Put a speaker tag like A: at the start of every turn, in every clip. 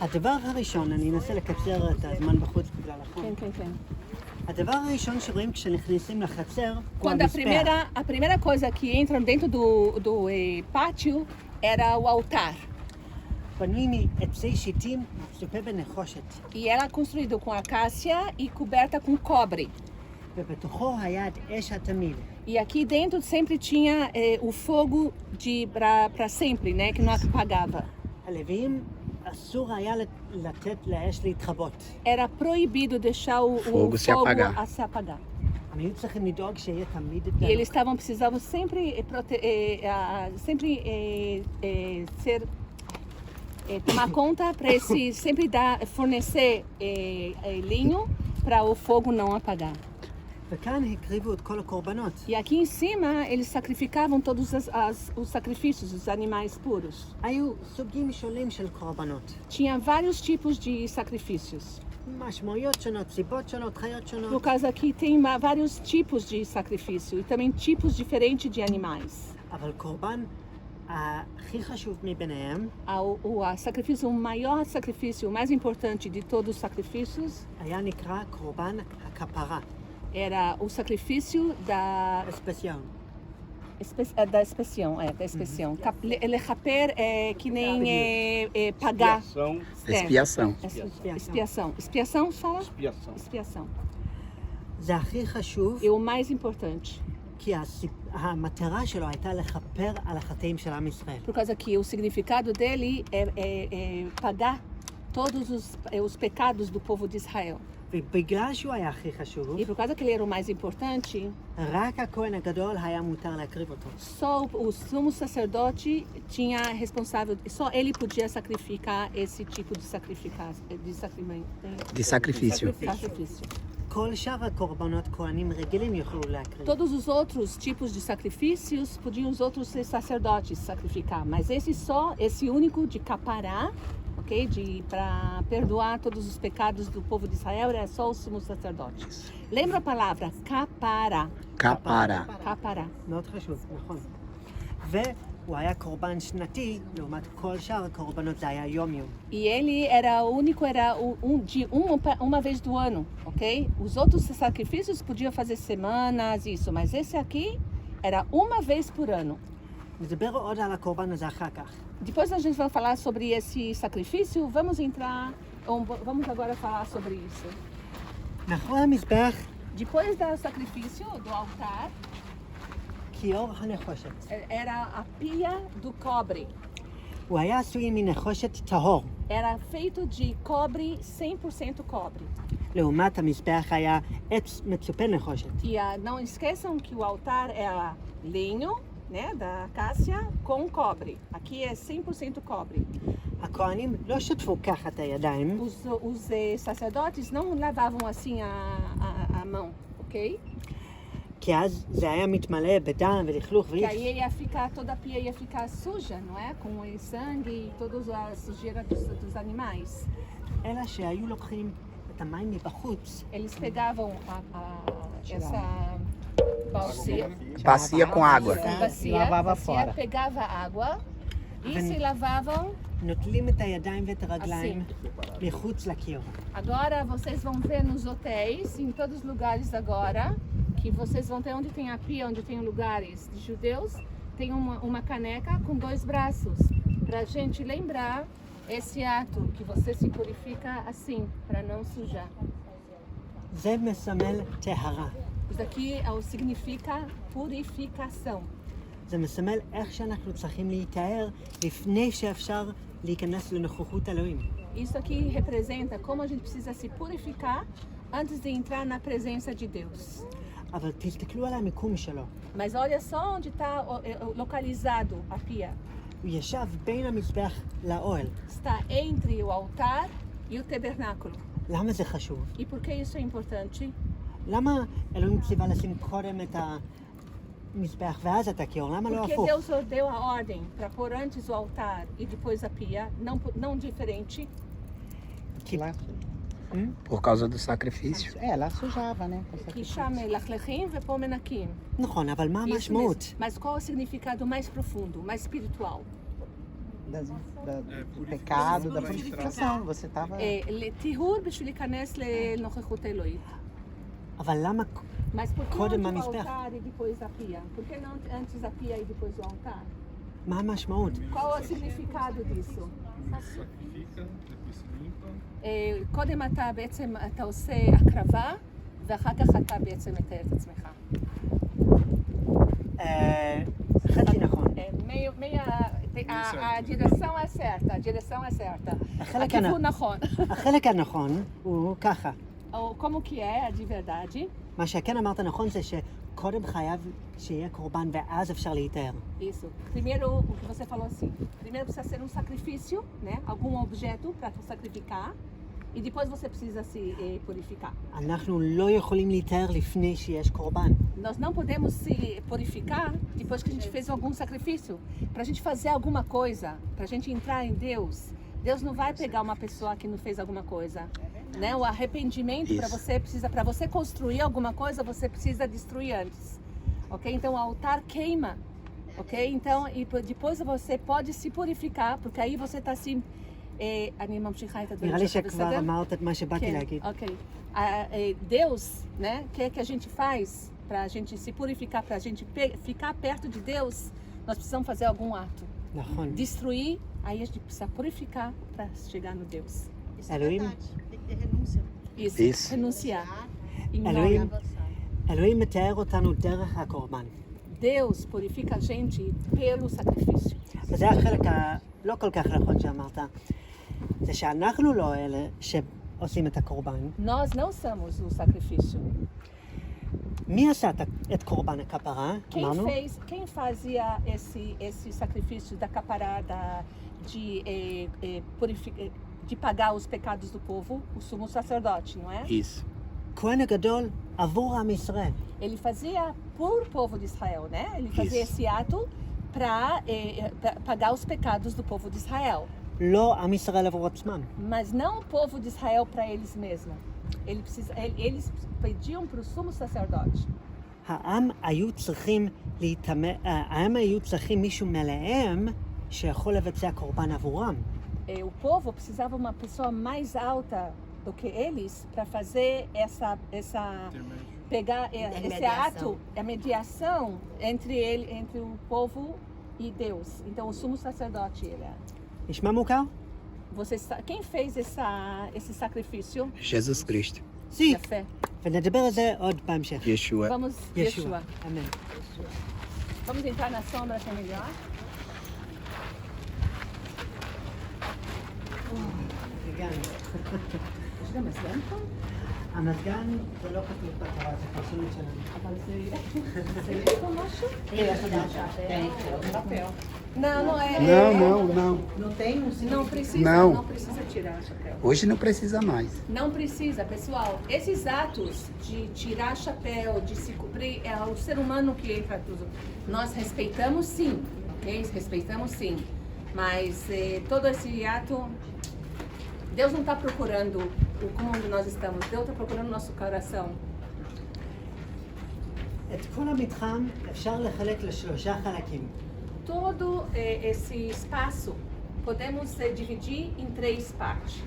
A: הדבר הראשון, אני אנסה לקצר את הזמן בחוץ בגלל החום.
B: כן.
A: הדבר הראשון שרואים כשנכנסים לחצר הוא
B: Quando
A: המזבח.
B: a primeira coisa que entra dentro do pátio era o altar.
A: בנוי מעצי שיטים מצופה בנחושת,
B: E era construído com acácia e coberta com cobre.
A: ובתוכו היה את אש התמיד.
B: E aqui dentro sempre tinha o fogo para sempre, né? Que não apagava.
A: הלוויים אסור היה לתת לאש להתחבות.
B: Era proibido deixar o fogo
C: se apagar.
B: se apagar.
A: הם היו צריכים לדאוג שיהיה תמיד את
B: E eles precisavam sempre tomar conta para sempre fornecer linho para o fogo não apagar.
A: וכאן הקריבו את כל הקורבנות.
B: E aqui em cima eles sacrificavam todos os sacrifícios, os animais puros.
A: היו סוגים שונים של קורבנות.
B: Tinha vários tipos de sacrifícios.
A: משמעויות שונות, סיבות שונות, חיות
B: No
A: שונות.
B: caso aqui tem vários tipos de sacrifício e também tipos diferentes de animais.
A: אבל קורבן הכי חשוב מביניהם
B: O sacrifício, o maior sacrifício, o mais importante de todos os sacrifícios
A: היה נקרא קורבן הכפרה.
B: era o sacrifício da
A: אספסיון.
B: expiação. Lechaper é que nem pagar.
C: Expiação.
B: Expiação. Expiação fala? Expiação.
A: זה הכי חשוב,
B: E o mais importante,
A: כי המטרה שלו הייתה לכפר על החטאים של עם ישראל.
B: por causa que o significado dele é pagar todos os pecados do povo de Israel.
A: ובגלל שהוא היה הכי חשוב,
B: E por causa que ele era o mais importante,
A: רק הכהן הגדול היה מותר להקריב אותו.
B: só o sumo sacerdote tinha responsável, só ele podia sacrificar esse tipo de
C: sacrifício.
A: כל שאר הקורבנות כהנים רגילים יוכלו להקריב.
B: Todos os outros tipos de sacrifícios podiam os outros sacerdotes sacrificar, mas esse único de capará, ok? Para perdoar todos os pecados do povo de Israel era só o sumo sacerdote. Lembra a palavra capará?
C: Capara.
B: Capará.
A: מאוד חשוב, נכון. והוא היה קורבן שנתי, לעומת כל שאר הקורבנות זה היה יום-יום.
B: E ele era uma vez do ano, ok? Os outros sacrifícios podiam fazer semanas, isso, mas esse aqui era uma vez por ano.
A: נדבר עוד על הקורבן הזה אחר כך.
B: Depois a gente vai falar sobre esse sacrifício, vamos agora falar sobre isso.
A: מאחורי המזבח
B: Depois do sacrifício, do altar,
A: כיור הנחושת.
B: era a pia do cobre.
A: הוא היה עשוי מנחושת טהור.
B: Era feito de cobre, 100% cobre.
A: לעומת המזבח היה עץ מצופה נחושת.
B: E não esqueçam que o altar era lenho, né, da acácia com cobre. Aqui é 100% cobre.
A: הכהנים לא שטפו ככה את הידיים,
B: Os sacerdotes não lavavam assim a mão, ok?
A: כי אז זה היה מתמלא בדם ולכלוך
B: Que aí toda a pia ia ficar suja, não é? Com o sangue e toda a sujeira dos animais.
A: אלא שהיו לוקחים את המים מבחוץ.
B: Eles pegavam essa
C: Bacia com água.
B: bacia pegava água e se lavavam.
A: נוטלים את הידיים ואת הרגליים מחוץ לכיור.
B: Agora vocês vão ver nos hotéis, em todos os lugares agora, que vocês vão ter onde tem a pia, onde tem lugares de judeus, tem uma caneca com 2 braços, pra gente lembrar esse ato que você se purifica assim, para não sujar.
A: זה מסמל טהרה.
B: Isso aqui significa purificação.
A: זה מסמל איך שאנחנו צריכים להיטהר לפני שאפשר להיכנס לנוכחות אלוהים.
B: Isso aqui representa como a gente precisa se purificar antes de entrar na presença de Deus.
A: אבל תסתכלו על המיקום שלו.
B: Mas olha só onde está localizado a pia.
A: הוא ישב בין המזבח לאוהל.
B: Está entre o altar e o tabernáculo.
A: למה זה חשוב?
B: E por que isso é importante?
A: למה אלוהים ציווה לשים קודם את המזבח ואז את הכיור? למה לא
B: Porque
A: הפוך?
B: Deus deu a ordem para pôr antes o altar e depois a pia, não diferente.
A: כי...
C: Por causa do sacrifício.
D: Ela sujava, né?
B: Que chama lachlechim ve pomenakim.
A: נכון, אבל מה
B: Isso
A: המשמעות?
B: mesmo. Mas qual é o significado mais profundo, mais espiritual?
D: do pecado, da purificação. Você estava...
B: לטיהור בשביל להיכנס לנוכחות אלוהית.
A: אבל למה
B: Mas por que
A: קודם
B: antes o
A: המזבח?
B: altar e depois a pia? Por que não antes a pia e depois o altar?
A: מה המשמעות?
B: Qual é o significado disso?
E: סקריפיקה, depois se limpa.
B: קודם אתה בעצם, אתה עושה הקרבה, ואחר כך אתה בעצם מתאר את עצמך.
A: חצי נכון.
B: הדירקção é certa, a direção é certa. הכיוון נכון.
A: החלק הנכון הוא ככה.
B: Ou como que é de verdade?
A: מה שכן אמרת נכון זה שקודם חייב שיהיה קורבן ואז אפשר להיטהר.
B: Isso. Primeiro, o que você falou assim, primeiro precisa ser um sacrifício, né? Algum objeto para sacrificar. E depois você precisa se purificar.
A: אנחנו לא יכולים להיטהר לפני שיש קורבן.
B: Nós não podemos se purificar depois que a gente fez algum sacrifício. Para a gente fazer alguma coisa, para a gente entrar em Deus, Deus não vai pegar uma pessoa que não fez alguma coisa. Né? O arrependimento para você construir alguma coisa, você precisa destruir antes. Ok? Então o altar queima. Ok? Então e depois você pode se purificar, porque aí você está se אני ממשיכה את הדברים
A: נראה לי
B: שלך,
A: שכבר
B: בסדר?
A: אמרת את מה שבאתי
B: כן,
A: להגיד.
B: ok. Deus, né, quer que a gente faz para a gente se purificar, para a gente ficar perto de Deus, nós precisamos fazer algum ato.
A: נכון.
B: Destruir, aí a gente precisa purificar para chegar no Deus.
A: אלוהים,
F: tem que ter renúncia.
B: Isso, renunciar. Em
A: אלוהים,
B: nome-
A: אלוהים מתאר אותנו דרך הקורבן.
B: Deus purifica a gente pelo sacrifício.
A: וזה החלק הלא כל כך נכון שאמרת. זה שאנחנו לא אלה שעושים את הקורבן.
B: Nós não somos o sacrifício.
A: מי עשה את קורבן הכפרה? אמרנו?
B: Quem fazia esse sacrifício da caparada de pagar os pecados do povo? O sumo sacerdote, não é?
C: Isso.
A: כהן הגדול עבור עם ישראל.
B: Ele fazia por o povo de Israel, né? Ele fazia
C: Isso.
B: esse ato para pagar os pecados do povo de Israel.
A: לא עם ישראל עבור עצמם.
B: Mas não o povo de Israel para eles mesmos. Eles pediam para o sumo sacerdote.
A: העם היו צריכים מישהו מלאם שיכול לבצע קורבן עבורם.
B: O povo precisava uma pessoa mais alta do que eles para fazer pegar esse ato, a mediação entre o povo e Deus. Então o sumo sacerdote era.
A: נשמע מוכר?
B: Quem fez esse sacrifício?
C: Jesus Cristo.
A: סי.
B: Yafé.
A: ונדבר על זה עוד בהמשך.
C: Yeshua.
B: Vamos,
A: ישוע.
B: Yeshua.
A: אמן.
B: Vamos entrar na sombra que é melhor?
A: הגענו.
B: יש גם מזגן פה?
A: המזגן זה לא כתוב בתורה, זה פרשנות שלנו.
B: אבל זה יש פה משהו? Não, não é.
C: Não.
B: Não precisa,
C: Não.
B: não precisa tirar o chapéu.
C: Hoje não precisa mais.
B: Não precisa, pessoal. Esses atos de tirar chapéu, de se cobrir, é o ser humano que entra tudo. Nós respeitamos sim, ok? Respeitamos sim. Mas todo esse ato, Deus não está procurando como nós estamos. Deus está procurando nosso coração.
A: את כל המתחם אפשר לחלק לשלושה חלקים.
B: Todo esse espaço podemos dividir em 3 partes.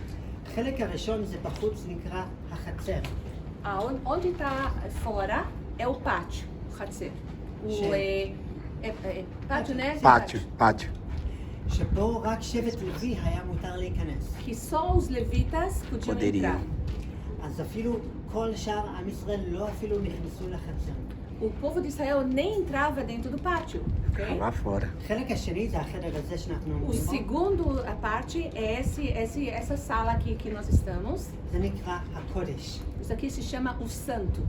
A: החלק הראשון זה בחוץ נקרא החצר.
B: Onde está fora é o pátio, o Hatzer. Pátio, né?
C: Pátio.
A: שבו רק שבט לוי היה מותר להיכנס.
B: Que só os levitas podiam
C: Poderiam.
B: entrar.
A: אז אפילו כל שאר עם ישראל לא אפילו נכנסו לחצר.
B: O povo de Israel nem entrava dentro do pátio. ok?
C: Lá fora.
A: החלק השני זה החדר הזה שאנחנו
B: O
A: עומדים בו.
B: segundo a parte é essa sala aqui que nós estamos.
A: זה נקרא הקודש.
B: Isso aqui se chama o santo.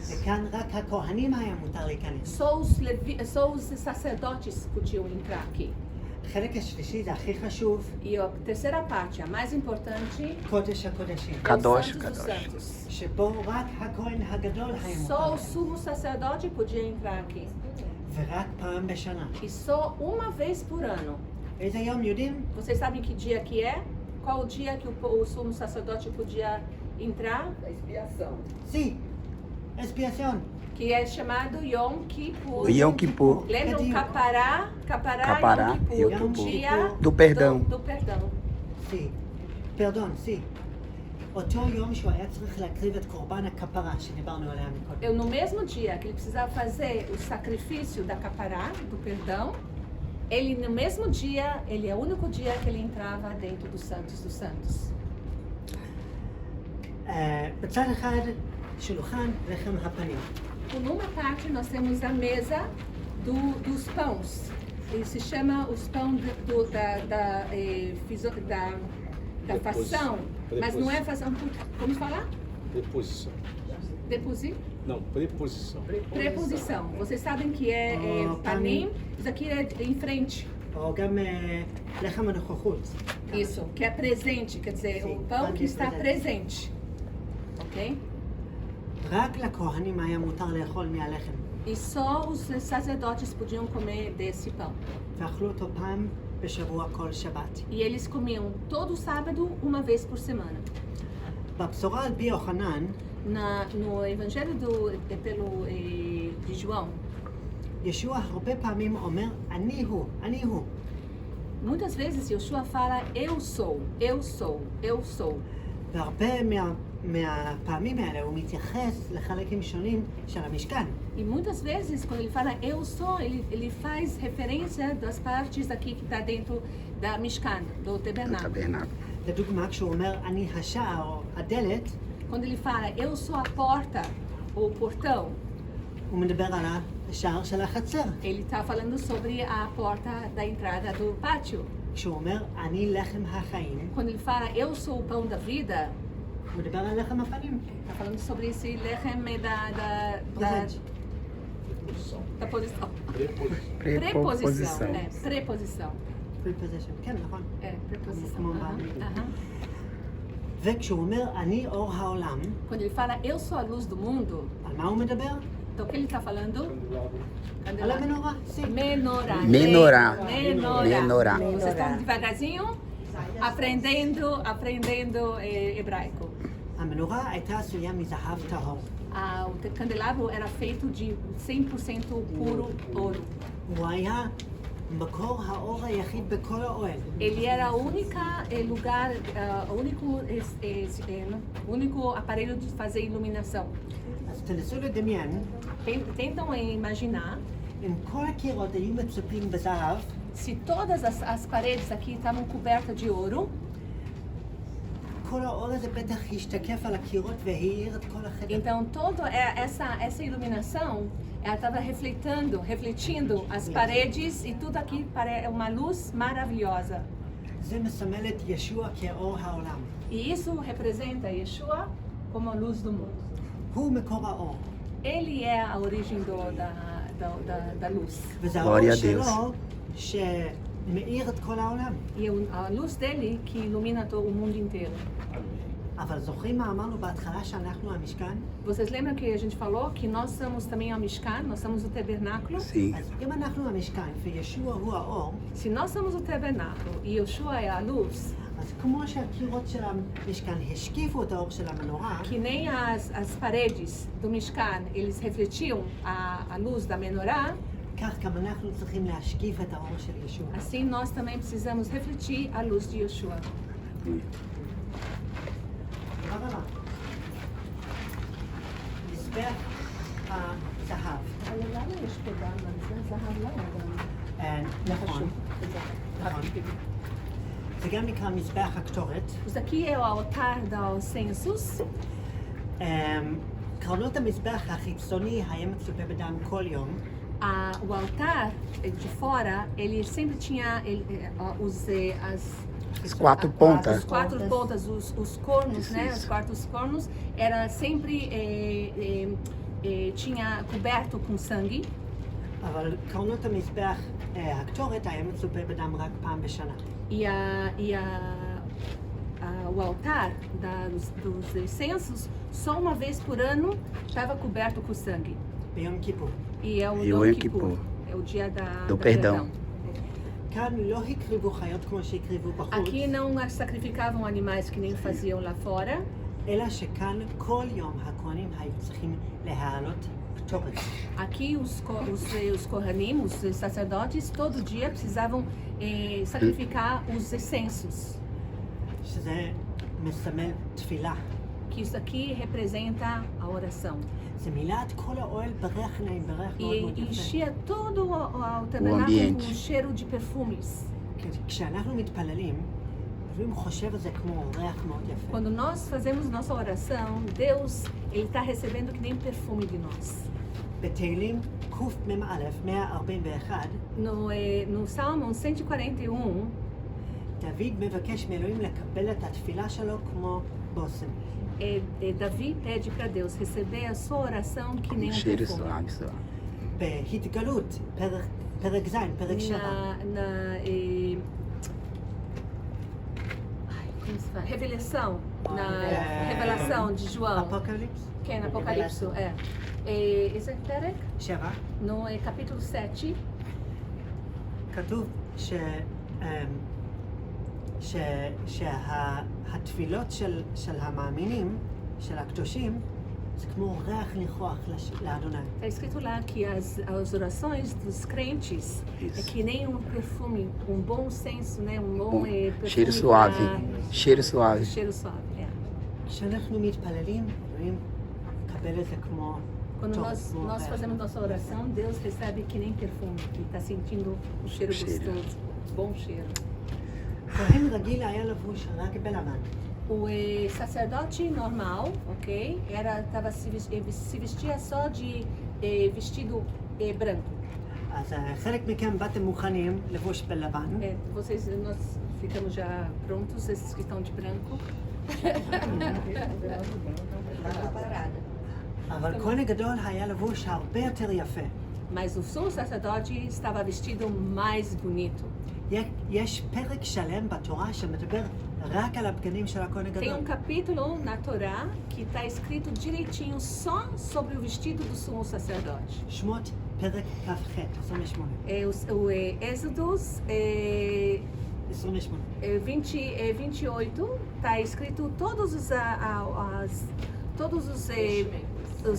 A: וכאן רק הכהנים היה מותר להיכנס.
B: Só os sacerdotes podiam entrar aqui.
A: החלק השלישי זה הכי חשוב,
B: E a terceira parte, a mais importante,
A: קודש הקודשים.
B: é o
C: Kadosh,
B: Santos dos
C: Kadosh.
B: Santos.
A: שבו רק הכהן הגדול היה מותר
B: Só o
A: להיכנס.
B: sumo sacerdote podia entrar aqui.
A: ורק פעם בשנה.
B: E só uma vez por ano.
A: איזה יום יודעים?
B: Vocês sabem que dia que é? Qual o dia que o sumo sacerdote podia entrar?
F: A expiação.
A: שיא. expiação.
B: que é chamado Yom Kippur.
C: O Yom Kippur.
B: Lembra o Capará?
C: Capará,
B: Yom Kippur.
C: Yom
B: O
C: Kippur.
B: dia
C: Do perdão.
B: do perdão.
A: C. פרדון, C. אותו יום שהוא היה צריך להקריב את קורבן הכפרה שדיברנו עליה מקודם.
B: No mesmo dia que ele precisava fazer o sacrifício da Capará, do perdão, ele no mesmo dia, ele é o único dia que ele entrava dentro dos Santos.
A: בצד אחד שולחן לחם הפנים.
B: Numa parte nós temos a mesa dos pães. Ele se chama os pães da fação, mas não é fação, como falar?
E: Preposição. Não, preposição.
B: Preposição. Vocês sabem que é panim, isso aqui é em frente.
A: או גם לחם הנוכחות.
B: Isso, que é presente, quer dizer, o pão que está presente. Ok?
A: רק לכהנים היה מותר לאכול מהלחם.
B: E só os sacerdotes podiam comer desse pão.
A: ואכלו אותו פעם בשבוע כל שבת.
B: E eles comiam todo sábado, uma vez por semana.
A: בבשורה על פי יוחנן,
B: No Evangelho de João,
A: ישוע הרבה פעמים אומר, אני הוא, אני הוא.
B: muitas vezes Yeshua fala, eu sou, eu sou, eu sou.
A: והרבה מהפעמים האלה הוא מתייחס לחלקים שונים של המשכן.
B: E muitas vezes, quando ele fala eu sou, ele faz referência das partes aqui que está dentro da Mishkan, do tabernáculo.
A: לדוגמה, כשהוא אומר, אני השער או הדלת,
B: Quando ele fala eu sou a porta ou o portão,
A: הוא מדבר על השער של החצר.
B: ele está falando sobre a porta da entrada do pátio.
A: כשהוא אומר, אני לחם החיים,
B: Quando ele fala eu sou o pão da vida,
A: הוא מדבר על לחם הפנים.
B: está falando sobre esse lechem da posição. Preposição. É, preposição.
A: preposition. כן, נכון.
B: É, preposição.
A: כמו
B: Aham,
A: באנגלית.
B: aham.
A: וכשהוא אומר, אני אור העולם,
B: Quando ele fala eu sou a luz do mundo,
A: על מה הוא מדבר?
B: então o que ele está falando?
A: על המנורה. sim.
B: Menorá.
C: Menorá.
B: Menorá.
C: Menorá.
B: Vocês estão devagarzinho aprendendo hebraico.
A: המנורה הייתה עשויה מזהב טהור.
B: O candelabro era feito de 100% puro ouro.
A: הוא היה מקור האור היחיד בכל האוהל.
B: Ele era o único aparelho de fazer iluminação.
A: אז תנסו לדמיין,
B: Tentam imaginar
A: אם כל הקירות היו מצופים בזהב,
B: se todas as paredes aqui estavam cobertas de ouro,
A: כל האור הזה בטח השתקף על הקירות והאיר את כל החדר.
B: então toda essa iluminação ela estava refletindo as paredes e tudo aqui é uma luz maravilhosa.
A: זה מסמל את ישוע כאור העולם.
B: E isso representa Yeshua como a luz do mundo.
A: הוא מקור האור.
B: Ele é a origem da luz.
A: וזה
C: גלוריה
A: האור
C: דיוס.
A: שלו שמאיר את כל העולם.
B: E a luz dele que ilumina todo o mundo inteiro.
A: אבל זוכרים מה אמרנו בהתחלה שאנחנו המשכן?
B: Vocês lembram que a gente falou que nós somos também a Mishkan, nós somos o tabernáculo?
C: Sim.
A: אז אם אנחנו המשכן וישוע הוא האור,
B: Se nós somos o tabernáculo e Yeshua é a luz,
A: אז כמו שהקירות של המשכן השקיפו את האור של המנורה,
B: que nem as paredes do Mishkan, eles refletiam a luz da menorá,
A: כך גם אנחנו צריכים להשקיף את האור של ישוע.
B: assim nós também precisamos refletir a luz de Yeshua.
A: דבר הבא. מזבח הזהב. נכון. נכון. זה גם נקרא מזבח הקטורת.
B: Isso aqui é o altar dos censos.
A: קרנות המזבח החיצוני היה מצופה בדם כל יום.
B: O altar de fora, ele sempre tinha
C: As quatro pontas.
B: As quatro pontas, os cornos, né? Os quatro cornos, era sempre tinha coberto com sangue.
A: אבל קרנות המזבח הקטורת היה מצופה בדם רק פעם בשנה.
B: O altar dos incensos, só uma vez por ano, estava coberto com sangue.
A: ביום כיפור.
B: E é o
C: Yom
B: Yom
C: Kippur.
B: Kippur, é o dia
C: Do perdão.
A: כאן לא הקריבו חיות כמו שהקריבו בחוץ.
B: Aqui não sacrificavam animais que nem faziam lá fora.
A: אלא שכאן כל יום הכהנים היו צריכים להעלות קטורת.
B: Aqui os Kohanim, os sacerdotes, todo dia precisavam sacrificar os incensos.
A: שזה מסמל תפילה.
B: Que isso aqui representa a oração.
A: זה מילא את כל האוהל בריח נעים, בריח מאוד
B: E
A: מאוד יפה.
B: enchia todo o tabernáculo
C: ambiente.
B: com um cheiro de perfumes.
A: כשאנחנו מתפללים, לפעמים חושב על זה כמו ריח מאוד יפה.
B: Quando nós fazemos nossa oração, Deus ele está recebendo que nem perfume de nós.
A: בתהילים קמ"א 141,
B: No Salmo 141,
A: דוד מבקש מאלוהים לקבל את התפילה שלו כמו בושם.
B: Davi pede para Deus receber a sua oração que nem um
C: Cheiro
B: perfume.
C: suave, suave.
A: בהתגלות, פרק ז', פרק 7.
B: Como se fala? Revelação. Na
A: É.
B: revelação de João.
A: אפוקליפס?
B: Que é no Apocalipse. Esse é Perek?
A: 7.
B: No capítulo 7,
A: כתוב שהתפילות של המאמינים, של הקדושים, זה כמו ריח ניחוח לאדוני.
B: está escrito lá que as orações dos crentes é que nem um perfume, um bom senso, né? Um bom perfume.
C: Cheiro suave. Cheiro suave.
B: Cheiro suave, é.
A: כשאנחנו מתפללים, אלוהים מקבל את זה כמו
B: Quando
A: טוב,
B: nós
A: כמו ריח.
B: fazemos nossa oração, Deus recebe que nem perfume, que está sentindo o cheiro
C: Cheiro.
B: gostoso, bom cheiro.
A: כהן רגיל היה לבוש רק בלבן.
B: O sacerdote normal, ok, se vestia só de vestido branco.
A: אז חלק מכם באתם מוכנים לבוש בלבן,
B: Nós ficamos já prontos, esses que estão de branco.
A: אבל כהן הגדול היה לבוש הרבה יותר יפה.
B: Mas o sumo sacerdote estava vestido mais bonito.
A: יש פרק שלם בתורה שמדבר רק על הבגדים של הכהן
B: Tem
A: הגדול.
B: capítulo na Torá que está escrito direitinho só sobre o vestido do sumo sacerdote.
A: שמות פרק כ"ח, 28.
B: Êxodos
A: 28.
B: 28 está escrito todos os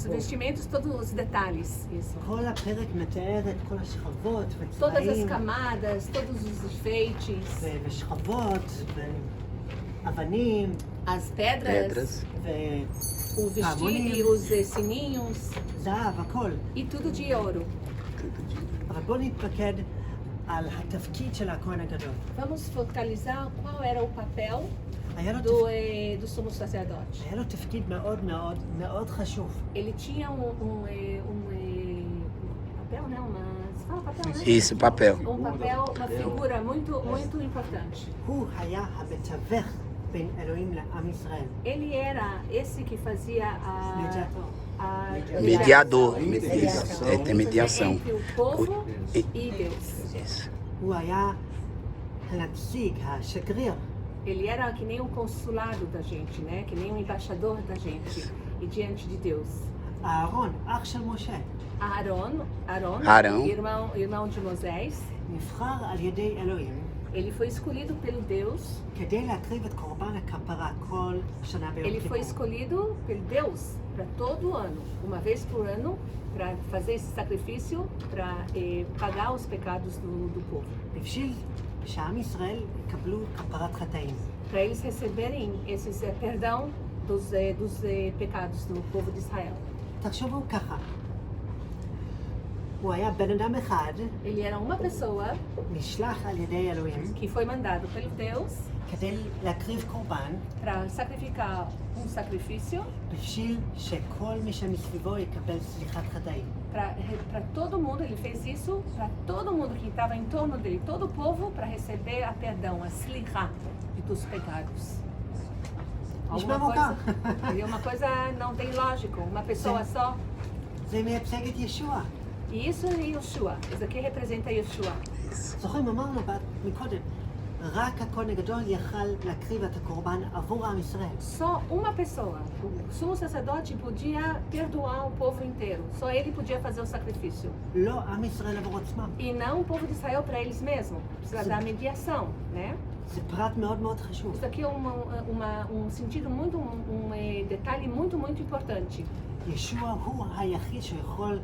B: vestimentos, todos os detalhes. Isso.
A: כל הפרק מתאר את כל השכבות
B: Todas as
A: וצבעים
B: camadas, todos os enfeites,
A: ושכבות ואבנים
B: as pedras,
C: Pedras.
B: o vestido e os sininhos
A: וזהב, הכל.
B: e tudo de ouro.
A: אבל בואו נתמקד על התפקיד של הכהן הגדול.
B: Vamos focalizar qual era o papel
A: היה לו
B: do sumo sacerdote.
A: היה לו תפקיד מאוד מאוד מאוד חשוב.
B: Ele tinha papel, né? Se fala papel, né?
C: Isso, papel.
B: Um papel, uma figura muito importante.
A: הוא היה המתווך בין אלוהים לעם ישראל.
B: Ele era esse que fazia a
C: Mediador.
B: mediação
C: Tem mediação.
B: entre o povo
C: E-
B: e Deus.
C: Isso.
A: הוא היה הנציג, השגריר.
B: Ele era que nem um consulado da gente, né? Que nem um embaixador da gente e diante de Deus.
A: אהרון, אח של משה,
B: Arão, irmão de Moisés,
A: נבחר על ידי אלוהים
B: ele foi escolhido pelo Deus.
A: כדי להקריב את קורבן הכפרה כל שנה ביום
B: Ele foi
A: כיפור.
B: escolhido pelo Deus para todo ano, uma vez por ano, para fazer esse sacrifício, para pagar os pecados do povo.
A: בשביל שעם ישראל יקבלו כפרת חטאים.
B: Para eles receberem esse perdão dos pecados do povo de Israel.
A: תחשבו ככה, הוא היה בן אדם אחד,
B: Ele era uma pessoa
A: נשלח על ידי אלוהים,
B: que foi mandado pelo Deus
A: כדי להקריב קורבן,
B: para sacrificar um sacrifício
A: בשביל שכל מי שמסביבו יקבל סליחת חטאים.
B: para todo mundo. Ele fez isso para todo mundo que estava em torno dele, todo o povo, para receber a perdão, a slichá dos pecados.
A: נשמע מוכר.
B: E uma coisa não tem lógico, uma pessoa
A: Sim.
B: só.
A: זה מייצג את ישוע.
B: E isso é Yeshua. Isso aqui representa Yeshua.
A: זוכרים, אמרנו מקודם, רק הכהן הגדול יכל להקריב את הקורבן עבור עם ישראל.
B: Só uma pessoa, o sumo sacerdote, podia perdoar o povo inteiro. Só ele podia fazer o sacrifício.
A: לא עם ישראל עבור עצמם.
B: E não o povo de Israel para eles mesmos. Precisa
A: Sim.
B: da mediação, né?
A: זה פרט מאוד מאוד חשוב.
B: Isso aqui é sentido muito, detalhe muito, muito importante.
A: ישוע הוא היחיד שיכול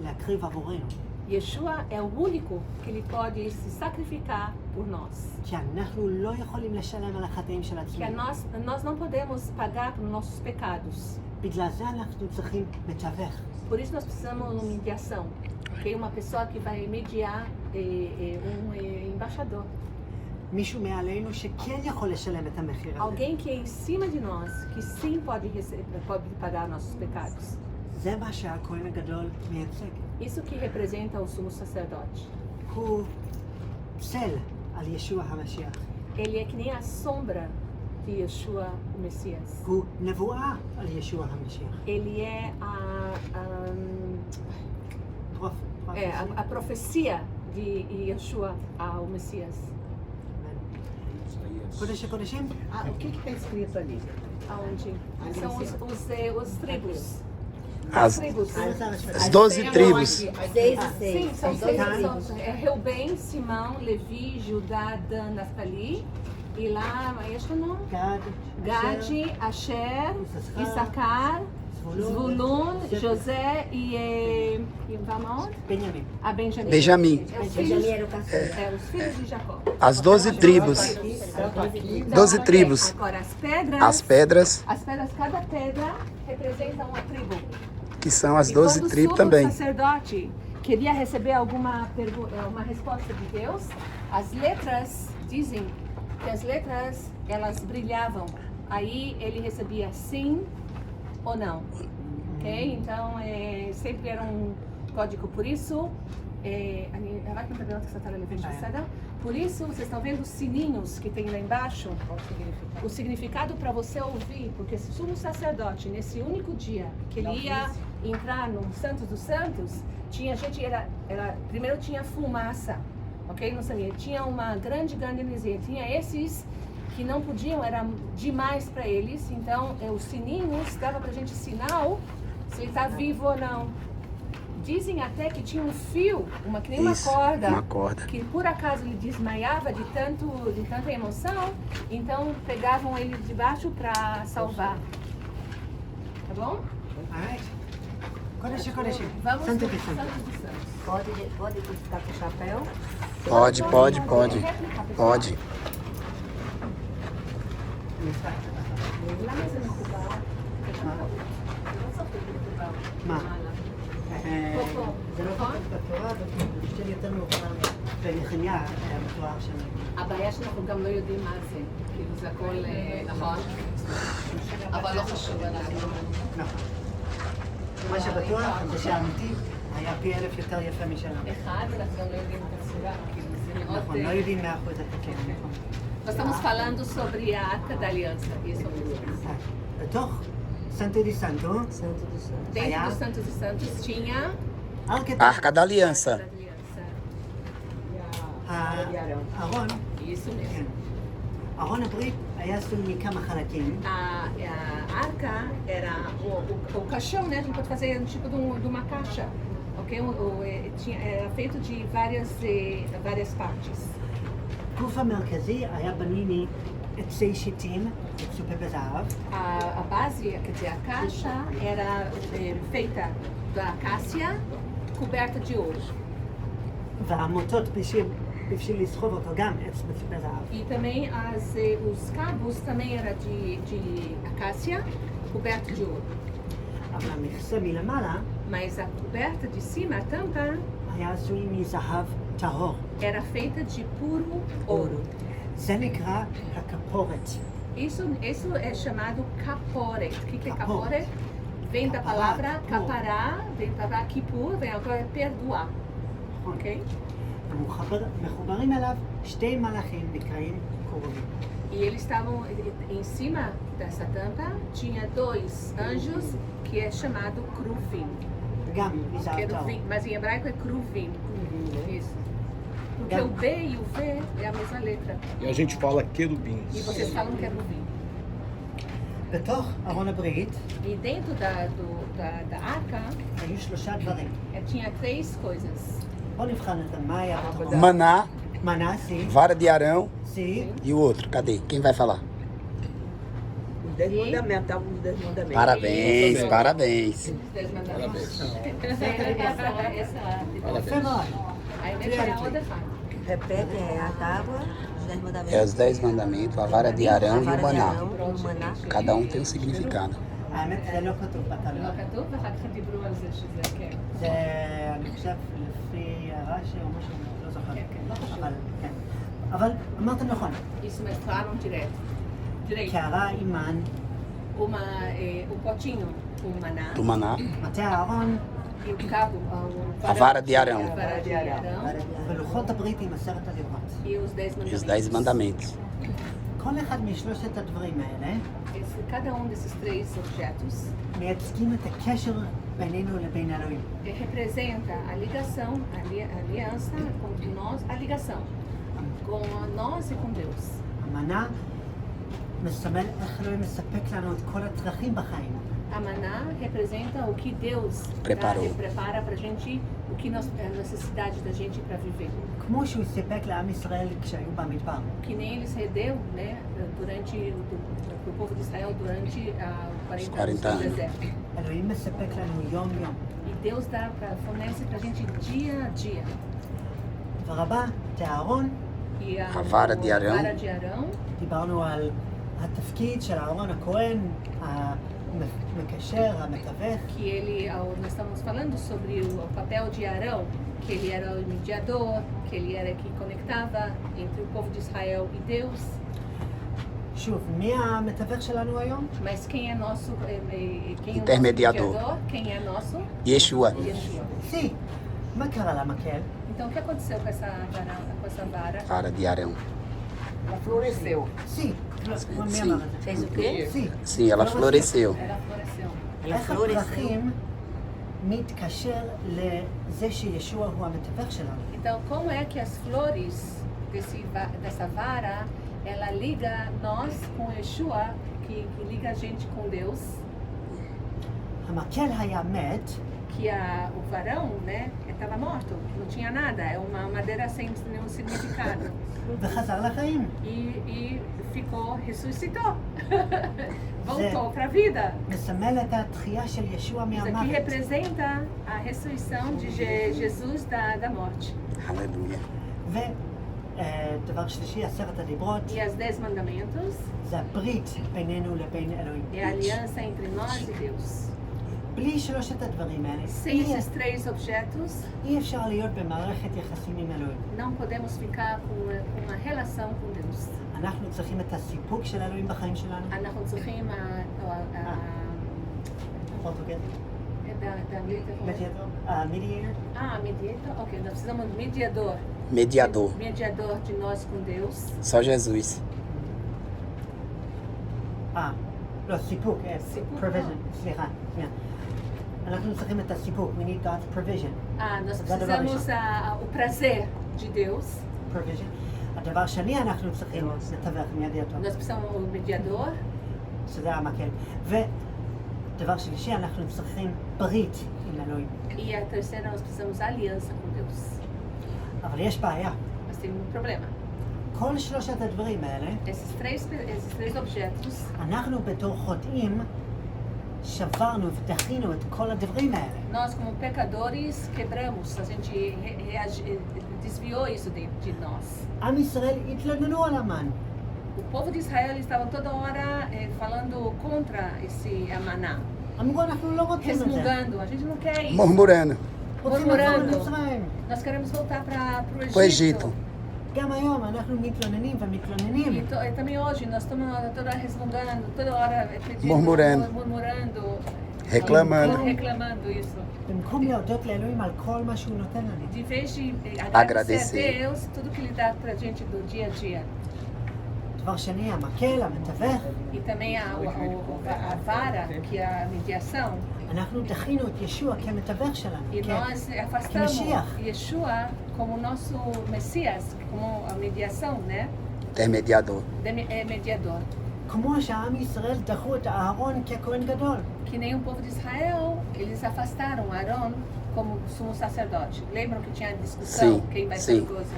A: להקריב עבורנו.
B: Yeshua é o único que ele pode se sacrificar por nós.
A: כי אנחנו לא יכולים לשלם על החטאים של
B: Que
A: עצמנו.
B: nós não podemos pagar por nossos pecados.
A: בגלל זה אנחנו צריכים מתווך.
B: Por isso nós precisamos de uma mediação. Okay? Uma pessoa que vai mediar, embaixador.
A: מישהו מעלינו שכן יכול לשלם את המחיר הזה.
B: Alguém que é em cima de nós, que sim pode pagar nossos pecados.
A: זה מה שהכהן הגדול מייצג.
B: Isso que representa o sumo sacerdote.
A: הוא צל על ישוע המשיח.
B: Ele é que nem a sombra de Yeshua, o Messias.
A: הוא נבואה על ישוע המשיח.
B: Ele é a profecia de Yeshua ao Messias.
A: קודש הקודשים?
D: O que está escrito ali?
B: Aonde? São os tribos.
C: As
B: Tribos.
C: 12 tribos.
B: Sim, são seis. Reuben, Simão, Levi, Judá, Dan, Naftali. E lá, יש לנו? גד, אשר, Issacar, Zvulun, José e vamos aonde?
A: בנימין.
B: A Benjamim.
C: Benjamim.
B: Os filhos de Jacó.
C: As 12 tribos. 12 tribos.
B: Agora,
C: As pedras,
B: cada pedra representa uma tribo.
C: que são as
B: E
C: 12
B: quando
C: tribos
B: o
C: também.
B: sacerdote queria receber uma resposta de Deus, as letras dizem que as letras elas brilhavam. Aí ele recebia sim ou não, ok? Então sempre era um código. Por isso, por isso vocês estão vendo os sininhos que tem lá embaixo. O significado para você ouvir, porque se o sumo sacerdote nesse único dia que ele ia entrar no Santos dos Santos, tinha gente primeiro tinha fumaça, ok? Não sabia. Tinha uma grande energia. Tinha esses que não podiam, era demais para eles. Então os sininhos dava para a gente sinal se ele está vivo ou não. Dizem até que tinha um fio, que nem uma
C: Isso,
B: corda,
C: uma corda,
B: que por acaso ele desmaiava de tanta emoção, então pegavam ele de baixo para salvar. Tá bom?
A: alright. קודש הקודשים.
B: Vamos
A: סנטה
B: no
A: וסנטה.
B: Santo dos Santos.
F: Pode ficar com o chapéu?
C: Pode. Pode.
B: למה זה מקובל? לא צריך מקובל.
A: מה?
B: פה.
A: זה לא כתוב בתורה, אבל חושב יותר מאוחר בנחמיה המתואר שם.
B: הבעיה שאנחנו גם לא יודעים מה זה, כאילו זה הכל נכון, אבל לא חשוב, אנחנו...
A: נכון. מה שבטוח זה שהאמיתי היה פי 1000 יותר יפה משלנו.
B: אחד, אנחנו גם לא יודעים את הצורה, כאילו זה מאוד...
A: נכון, לא יודעים 100% את כן, נכון.
B: Nós estamos falando sobre a Arca da Aliança, isso mesmo.
A: בתוך סנטו די סנטו,
B: Dentro do Santos dos Santos tinha
C: Arca da Aliança.
B: da Aliança.
A: הארון,
B: Isso
A: כן.
B: mesmo.
A: ארון הברית היה עשוי מכמה חלקים.
B: A arca era o caixão, né? A gente pode fazer um tipo de uma caixa, ok? Era feito de várias partes.
A: הגוף המרכזי היה בנוי מעצי שיטים, מצופה בזהב.
B: A base, quer dizer, a caixa era feita da acácia coberta de ouro.
A: והמוטות בשביל לסחוב אותו גם עץ מצופה זהב.
B: E também os cabos também era de acácia coberto de ouro.
A: אבל המכסה מלמעלה
B: Mas a coberta de cima, a tampa,
A: היה עשוי מזהב טהור.
B: era feita de puro ouro.
A: זה נקרא הכפורת.
B: Isso é chamado caporet. O que é caporet? Vem da palavra capará, vem da palavra kippur, vem agora perdoar. Ok?
A: מחוברים אליו שתי מלאכים נקראים קרובים.
B: E eles estavam em cima dessa tampa, tinha dois anjos que é chamado cruvim.
A: גם מזהב טהור.
B: Queruvim, mas em hebraico é cruvim. Isso. Porque o B e o V é a mesma letra.
E: E a gente fala querubins.
B: E vocês falam queruvim.
A: בתוך ארון הברית
B: E dentro da arca
A: היו 3 דברים.
B: tinha 3 coisas.
A: בואו נבחן אותם. מה היה בתוך
C: Maná,
A: Maná, sim.
C: Vara de Arão
A: Sim.
C: e o outro. Cadê? Quem vai falar?
D: Os 10 mandamentos, tá? Os 10 mandamentos.
C: Parabéns, parabéns.
B: Os 10 mandamentos. Essa
A: יפה מאוד.
B: האמת שהיה עוד אחד.
F: Repete, a tábua, os 10 mandamentos.
C: É os 10 mandamentos, a vara de Arão e o
F: Vara de
C: maná.
F: Arão e o maná.
C: Cada um tem um significado.
A: האמת, זה לא כתוב
B: לא
A: בתנ"ך.
B: כתוב, ואחר כך הם דיברו על זה שזה כן.
A: זה, אני חושב, לפי רש"י או משהו, לא זוכר.
B: כן, כן, לא חשוב.
A: אבל, כן. אבל אמרת נכון.
B: Isso, mas falaram direto. Direito.
A: קערה אימן,
B: O potinho, o maná.
C: Do maná,
A: מטה הארון,
B: E o cabo,
C: a vara de Arão
B: a vara de Arão.
A: ולוחות הברית עם 10 הדיברות.
B: E os 10
C: e os
B: mandamentos.
C: 10 mandamentos.
A: כל אחד משלושת הדברים האלה
B: Cada um desses 3 objetos
A: מייצגים את הקשר בינינו לבין אלוהים.
B: representa a ligação, a aliança com nós, a ligação com nós e com Deus.
A: המנה מסמל איך אלוהים מספק לנו את כל הצרכים בחיים.
B: A maná representa o que Deus
C: Preparou.
B: prepara pra gente, o que a necessidade da gente para viver.
A: כמו שהוא סיפק לעם ישראל כשהיו במדבר.
B: Que nem ele se deu, né, durante o povo de Israel durante
C: Os
B: 40
C: 40
B: anos no
C: anos.
B: deserto.
A: אלוהים מספק לנו יום-יום.
B: E Deus fornece pra gente dia a dia.
A: ורבה, את הארון,
B: E
C: A vara de Arão.
B: vara de Arão,
A: דיברנו על התפקיד של אהרון הכהן, המקשר, המתווך.
B: que ele, nós estamos falando sobre o papel de Arão, que ele era o mediador, que ele era que conectava entre o povo de Israel e Deus.
A: שוב, מי המתווך שלנו היום?
B: Mas quem é nosso quem é o
C: Intermediador.
B: nosso mediador? Quem é nosso?
C: Yeshua,
B: Yeshua.
A: סי. מה קרה למקל?
B: Então o que aconteceu com essa vara?
C: vara de Arão.
D: Ela floresceu.
A: סי. מי
C: סי.
A: אמר את זה?
F: Fez o quê?
A: סי.
C: Sim, ela floresceu.
B: Ela floresceu.
F: Ela
A: איך
F: floresceu.
A: הפרחים מתקשר לזה שישוע הוא המתווך שלנו?
B: Então, como é que as flores dessa vara, ela liga nós com Yeshua, que liga a gente com Deus,
A: המקל היה מת,
B: que o varão, né, estava morto, não tinha nada, é uma madeira sem nenhum significado.
A: וחזר לחיים.
B: E ficou, ressuscitou, voltou para a vida.
A: מסמל את התחייה של ישוע
B: Isso aqui
A: מהמוות.
B: representa a ressurreição de Jesus da morte.
C: Aleluia.
A: ודבר שלישי, 10 הדיברות,
B: E as 10 mandamentos
A: זה הברית בינינו לבין אלוהים.
B: é a aliança entre nós e Deus.
A: בלי שלושת הדברים האלה,
B: Sem esses 3 objetos,
A: אי אפשר להיות במערכת יחסים עם אלוהים.
B: não podemos ficar com uma relação com Deus.
A: אנחנו צריכים את הסיפוק של אלוהים בחיים שלנו.
B: אנחנו צריכים
A: פורטוגל.
B: mediador.
A: המדיאטור.
B: Mediator? Ok, nós precisamos de mediador.
C: Mediador.
B: Mediador de nós com Deus.
C: Só Jesus.
A: לא, סיפוק.
B: סיפוק,
A: provision. סליחה. שנייה. אנחנו צריכים את הסיפוק. We need God's provision.
B: Nós
A: זה הדבר
B: precisamos
A: הראשון.
B: o prazer de Deus.
A: provision. הדבר השני, אנחנו צריכים לתווך מידיעתו.
B: Nós precisamos o mediador.
A: שזה המקל. ודבר שלישי, אנחנו צריכים ברית עם אלוהים.
B: E a terceira, nós precisamos aliança com Deus.
A: אבל יש בעיה.
B: Mas tem um problema.
A: כל שלושת הדברים האלה,
B: Esses três objetos,
A: אנחנו בתור חוטאים שברנו ודחינו את כל הדברים האלה.
B: nós como pecadores quebramos, a gente desviou isso de nós.
A: עם ישראל התלוננו על המן.
B: O povo de Israel estavam toda hora falando contra esse maná,
A: אמרו, אנחנו לא רוצים את זה.
B: resmungando, a gente não quer isso.
C: Murmurando.
A: רוצים לחזור
B: murmurando.
A: למצרים.
B: Nós queremos voltar para o
C: O
B: Egito.
C: Egito.
A: גם היום אנחנו מתלוננים ומתלוננים.
B: E também hoje nós estamos toda hora resmungando, toda hora pedindo,
C: Murmurando.
B: murmurando,
C: Reclamando.
B: reclamando isso.
A: במקום להודות לאלוהים על כל מה שהוא נותן לנו.
B: De vez de agradecer
C: Agradecer.
B: a Deus tudo que Ele dá pra gente do dia a dia.
A: דבר שני, המקל, המתווך,
B: E também a vara, que é a mediação.
A: אנחנו דחינו את ישוע כמתווך שלנו.
B: E nós afastamos
A: Mashiach.
B: Yeshua como nosso Messias, como a mediação, né?
C: Intermediador.
B: Mediador.
A: כמו שהעם ישראל דחו את אהרון ככהן גדול.
B: Que nem o povo de Israel, eles afastaram Arão como sumo sacerdote. Lembram que tinha discussão
C: Sim,
B: quem vai
C: sim.
B: ser o gozo?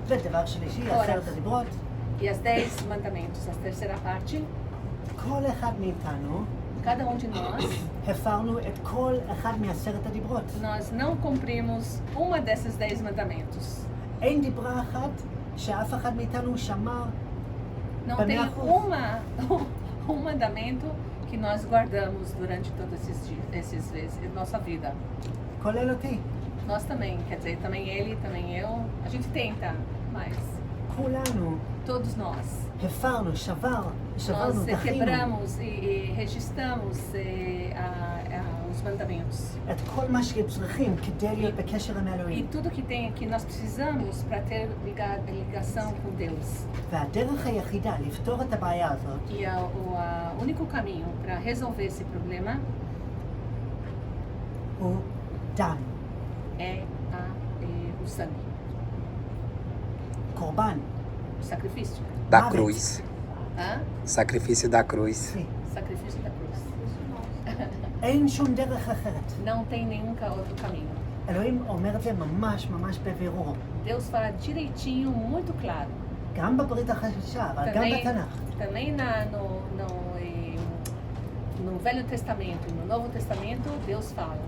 A: ודבר שלישי,
B: תורה.
A: 10 הדיברות,
B: E as 10 mandamentos, a terceira parte,
A: כל אחד מאיתנו
B: cada um de nós,
A: הפרנו את כל אחד מ10 הדיברות.
B: nós não cumprimos uma desses 10 mandamentos.
A: אין דיברה אחת שאף אחד מאיתנו שמר
B: Não
A: Pra
B: tem
A: mim,
B: um mandamento que nós guardamos durante todos esses vezes, nossa vida.
A: כולל אותי.
B: Nós também, quer dizer, também ele, também eu. A gente tenta, mas
A: כולנו
B: todos nós.
A: הפרנו, שברנו,
B: Nós
A: דחינו
B: quebramos e registramos os mandamentos.
A: את כל מה שצריכים כדי להיות בקשר עם
B: E
A: אלוהים.
B: tudo que nós precisamos para ter ligação com Deus.
A: והדרך היחידה לפתור את הבעיה הזאת
B: E o único caminho para resolver esse problema
A: הוא דם,
B: é o sangue,
A: קורבן.
B: o sacrifício.
C: Da
A: Mavet.
C: cruz.
B: Hã?
C: Sacrifício da cruz.
A: Sí.
B: Sacrifício da cruz.
A: אין שום דרך אחרת.
B: Não tem nenhum outro caminho.
A: אלוהים אומר את זה ממש ממש בבירור.
B: Deus fala direitinho, muito claro.
A: גם בברית החדשה, אבל גם בתנ"ך.
B: Também no Velho Testamento e no Novo Testamento, Deus fala.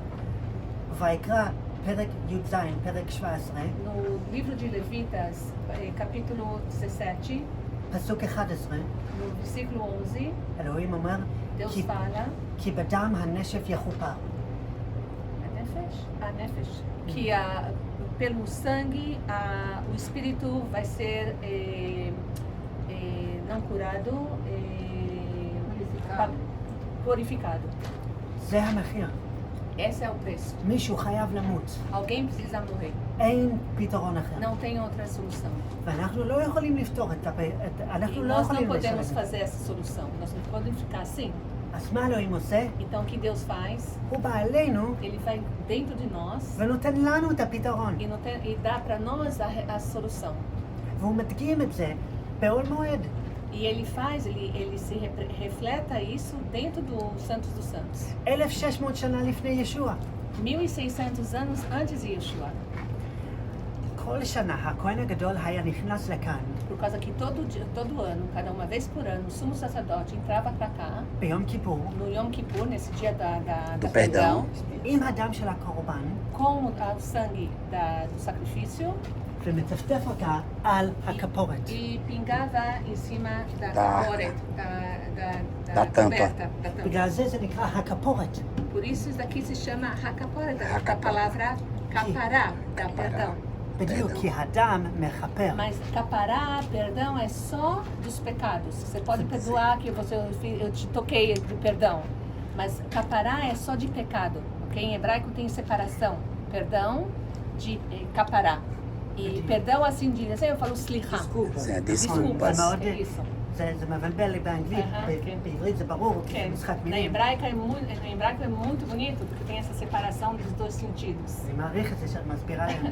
A: ויקרא פרק י"ז, פרק 17,
B: No livro de Levitas, capítulo 17,
A: פסוק 11,
B: no versículo 11,
A: אלוהים אומר,
B: Deus
A: כי-
B: fala
A: כי בדם הנשף יכופר.
B: a nefesh, que pelo sangue o espírito vai ser não curado, purificado.
A: זה המחיר.
B: Esse é o preço.
A: מישהו חייב למות.
B: Alguém precisa morrer.
A: אין פתרון אחר.
B: Não tem outra solução.
A: ואנחנו לא יכולים לפתור אנחנו
B: E
A: לא
B: nós não
A: יכולים
B: podemos
A: לשלם.
B: fazer essa solução. Nós não podemos ficar assim.
A: אז מה אלוהים עושה?
B: Então, o que Deus faz?
A: הוא בא אלינו
B: Ele vai dentro de nós
A: ונותן לנו את הפתרון.
B: e dá para nós a solução.
A: והוא מדגים את זה בעול מועד.
B: E ele faz, ele se refleta isso dentro do Santos dos Santos.
A: 1600 שנה לפני ישוע.
B: 1600 anos antes de Yeshua.
A: כל שנה הכהן הגדול היה נכנס לכאן
B: Por causa que todo ano, cada uma vez por ano, o sumo sacerdote entrava para cá,
A: ביום כיפור
B: no Yom Kippur, nesse dia
C: Do
B: da
C: perdão.
A: עם הדם של הקורבן
B: com o sangue do sacrifício
A: ומטפטף אותה על הכפורת.
B: e pingava em cima da
C: Da-
B: caporet,
C: da tampa.
B: coberta, da tampa.
A: בגלל זה נקרא הכפורת.
B: Por isso isso daqui se chama hakaporet, da
C: Hakaporet.
B: palavra capará, da
C: Capará.
B: perdão.
A: בדיוק, כי הדם מכפר.
B: Mas capará, perdão, é só dos pecados. Você pode perdoar que eu te toquei de perdão. Mas capará é só de pecado, ok? Em hebraico tem separação. Perdão de capará. E perdão assim de assim, eu falo slicha.
C: זה
B: Desculpas.
C: desculpas.
A: מאוד-
B: É isso.
A: זה מבלבל לי באנגלית,
B: כן.
A: בעברית זה ברור, כי זה
B: Okay.
A: משחק
B: Na
A: מילים.
B: hebraico é muito bonito porque tem essa separação dos dois sentidos.
A: אני מעריך את זה שאת מסבירה להם.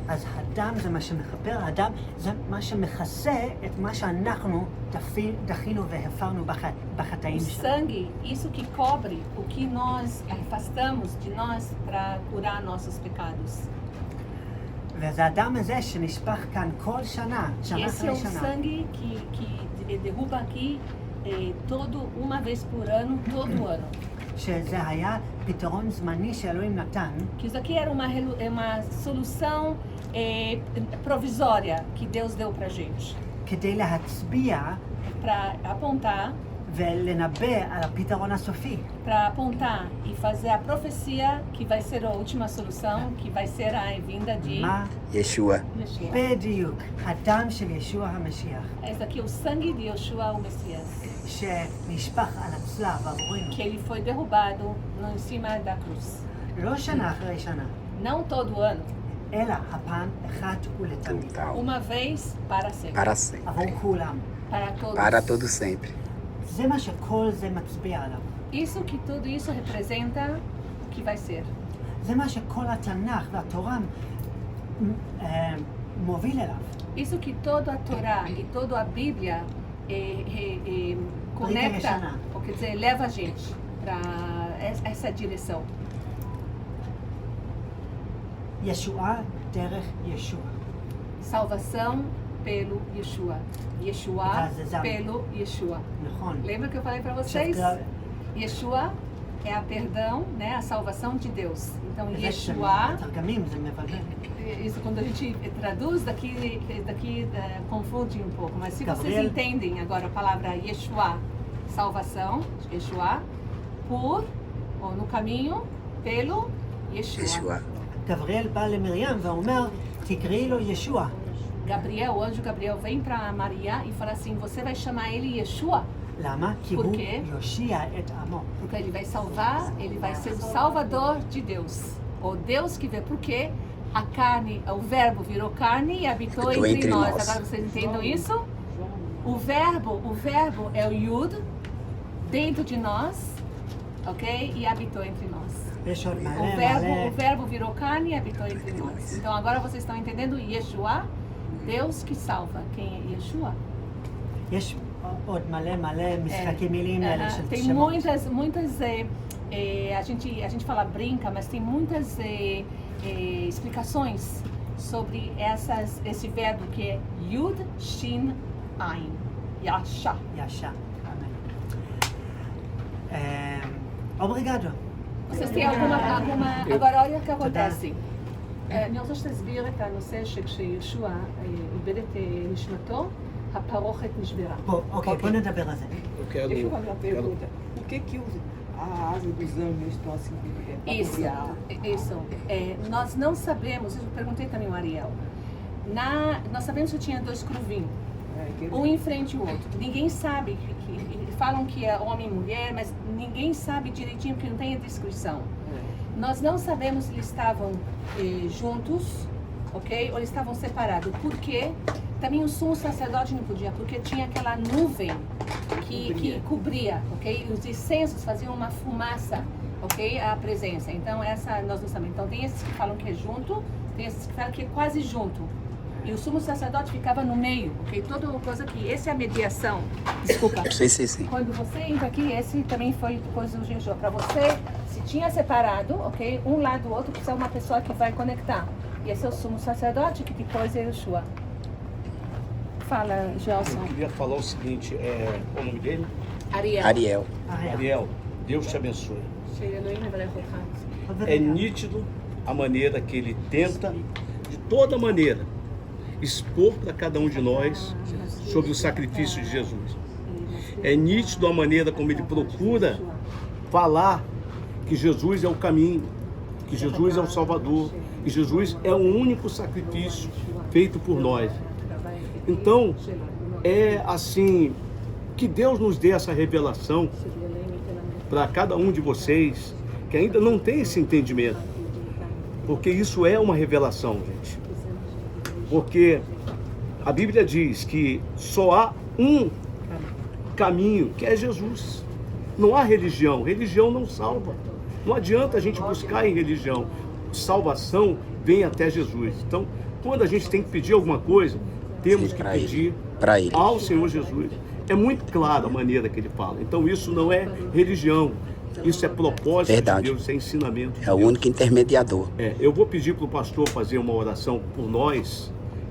A: אז הדם זה מה שמכפר, הדם זה מה שמכסה את מה שאנחנו דחינו והפרנו בחטאים
B: O
A: שלנו.
B: sangue, isso que cobre o que nós afastamos de nós para curar nossos pecados.
A: וזה הדם הזה שנשפך כאן כל שנה,
B: E
A: שנה
B: esse é
A: אחרי
B: o
A: שנה.
B: sangue que derruba aqui uma vez por ano, todo ano.
A: שזה היה פתרון זמני שאלוהים נתן,
B: Que isso aqui era uma solução provisória que Deus deu pra gente.
A: כדי להצביע
B: Para apontar,
A: ולנבא על הפתרון הסופי.
B: para apontar e fazer a profecia que vai ser a última solução, que vai ser a vinda de
A: מה?
C: ישוע.
B: Yeshua.
A: בדיוק. הדם של ישוע המשיח,
B: Esse aqui é o sangue de Yeshua, o Messias,
A: שנשפך על הצלב עבורנו.
B: que ele foi derrubado em cima da cruz.
A: לא שנה אחרי שנה,
B: Não todo ano,
A: אלא הפעם אחת ולתמיד.
C: Total.
B: uma vez para sempre.
C: Para
A: עבור
C: sempre.
A: כולם.
B: Para todos.
C: Para todo sempre.
A: זה מה שכל זה מצביע עליו.
B: Tudo isso representa o que vai ser.
A: זה מה שכל התנ"ך והתורה מוביל אליו.
B: Isso que toda a Torá e toda a Bíblia conecta,
A: Yeshana.
B: ou quer dizer, leva a gente para essa direção.
A: ישועה דרך ישוע.
B: salvação pelo Yeshua. Yeshua pelo Yeshua.
A: נכון.
B: Lembra que eu falei para vocês? Yeshua é a perdão, né, a salvação de Deus. Então, Yeshua,
A: בתרגמים זה מבלבל.
B: isso quando a gente traduz, daqui confunde um pouco. Mas se vocês
A: Gabriel.
B: entendem agora a palavra Yeshua, salvação, Yeshua, por, ou no caminho, pelo Yeshua.
C: Yeshua.
A: גבריאל בא למרים ואומר, תקראי לו ישוע.
B: Gabriel, o anjo Gabriel vem para Maria e fala assim, você vai chamar ele Yeshua,
A: למה? כי
B: Por
A: הוא
B: quê?
A: יושיע את עמו.
B: porque ele vai salvar, ele vai ser o salvador de Deus. O Deus que vê, porque a carne, o verbo virou carne e habitou entre nós. Agora vocês entendem isso? O verbo é o Yud dentro de nós, ok? E habitou entre nós.
A: יש עוד
B: O
A: מלא
B: verbo virou carne e habitou entre nós. Então agora vocês estão entendendo Yeshua, Deus que salva. Quem é Yeshua?
A: יש עוד מלא משחקי מילים האלה של
B: Tem
A: שמות.
B: muitas a gente fala brinca, mas tem muitas explicações sobre esse verbo que é Yud, Shin, Ain, Yasha.
A: ישר. אובריגדו.
B: Vocês têm alguma... Agora olha o que acontece. אני רוצה שתסביר את הנושא שכשישוע איבד את נשמתו, הפרוכת נשברה.
A: אוקיי, בוא נדבר על זה.
E: Eu quero.
D: Deixa eu fazer uma pergunta. Por que a asa dos anjos estão assim?
B: Isso. Nós não sabemos, eu perguntei também ao Ariel, nós sabemos que tinha 2 cruvinhos, um em frente ao outro. Ninguém sabe, falam que é homem e mulher, mas ninguém sabe direitinho porque não tem a descrição. Nós não sabemos se eles estavam juntos, ok? Ou eles estavam separados. Por quê? Também o sumo sacerdote não podia, porque tinha aquela nuvem que cobria, ok? Os incensos faziam uma fumaça, ok? A presença. Então, essa nós não sabemos. Então, tem esses que falam que é junto, tem esses que falam que é quase junto. E o sumo sacerdote ficava no meio, ok? Toda coisa aqui. Essa é a mediação. Desculpa.
C: Sim.
B: Quando você entra aqui, esse também foi coisa do Jejum. Para você, se tinha separado, ok? Um lado do outro, precisa uma pessoa que vai conectar. E esse é o sumo sacerdote, que depois é Yeshua. Fala, Gelson.
E: Eu queria falar o seguinte, qual o nome dele?
B: Ariel.
E: Ariel, Deus te abençoe. É nítido a maneira que ele tenta, de toda maneira, expor para cada um de nós sobre o sacrifício de Jesus. É nítido a maneira como ele procura falar que Jesus é o caminho, que Jesus é o Salvador, que Jesus é o único sacrifício feito por nós. Então, é assim, que Deus nos dê essa revelação para cada um de vocês que ainda não tem esse entendimento, porque isso é uma revelação, gente. Porque a Bíblia diz que só há um caminho, que é Jesus. Não há religião, religião não salva. Não adianta a gente buscar em religião. Salvação vem até Jesus. Então, quando a gente tem que pedir alguma coisa, temos que pedir
C: para ele,
E: ao Senhor Jesus. É muito claro a maneira que ele fala. Então isso não é religião, isso é propósito
C: Verdade.
E: de Deus, isso é ensinamento de
C: é o
E: Deus.
C: único intermediador.
E: Eu vou pedir para o pastor fazer uma oração por nós,